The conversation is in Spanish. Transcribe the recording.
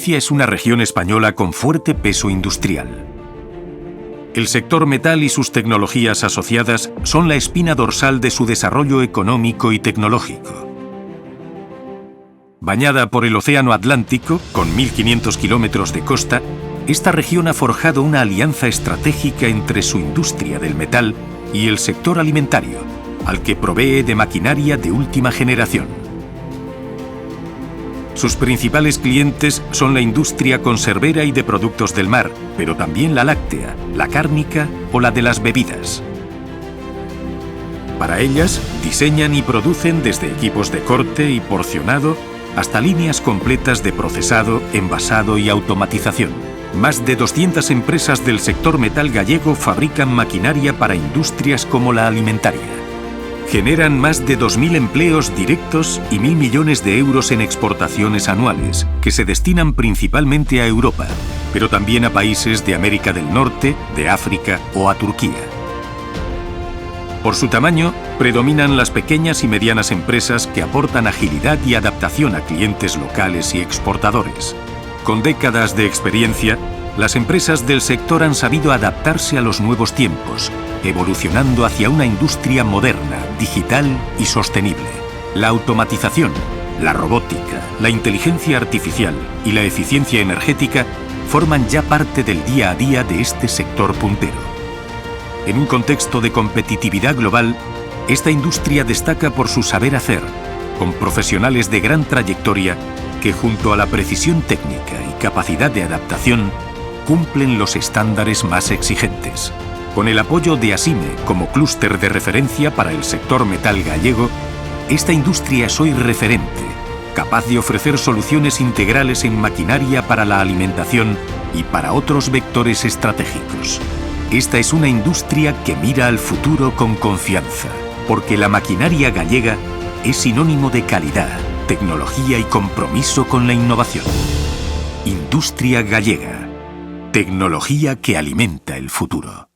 Galicia es una región española con fuerte peso industrial. El sector metal y sus tecnologías asociadas son la espina dorsal de su desarrollo económico y tecnológico. Bañada por el Océano Atlántico, con 1.500 kilómetros de costa, esta región ha forjado una alianza estratégica entre su industria del metal y el sector alimentario, al que provee de maquinaria de última generación. Sus principales clientes son la industria conservera y de productos del mar, pero también la láctea, la cárnica o la de las bebidas. Para ellas, diseñan y producen desde equipos de corte y porcionado hasta líneas completas de procesado, envasado y automatización. Más de 200 empresas del sector metal gallego fabrican maquinaria para industrias como la alimentaria. Generan más de 2.000 empleos directos y 1.000 millones de euros en exportaciones anuales, que se destinan principalmente a Europa, pero también a países de América del Norte, de África o a Turquía. Por su tamaño, predominan las pequeñas y medianas empresas que aportan agilidad y adaptación a clientes locales y exportadores. Con décadas de experiencia, las empresas del sector han sabido adaptarse a los nuevos tiempos, evolucionando hacia una industria moderna, digital y sostenible. La automatización, la robótica, la inteligencia artificial y la eficiencia energética forman ya parte del día a día de este sector puntero. En un contexto de competitividad global, esta industria destaca por su saber hacer, con profesionales de gran trayectoria que, junto a la precisión técnica y capacidad de adaptación, cumplen los estándares más exigentes. Con el apoyo de ASIME como clúster de referencia para el sector metal gallego, esta industria es hoy referente, capaz de ofrecer soluciones integrales en maquinaria para la alimentación y para otros vectores estratégicos. Esta es una industria que mira al futuro con confianza, porque la maquinaria gallega es sinónimo de calidad, tecnología y compromiso con la innovación. Industria gallega. Tecnología que alimenta el futuro.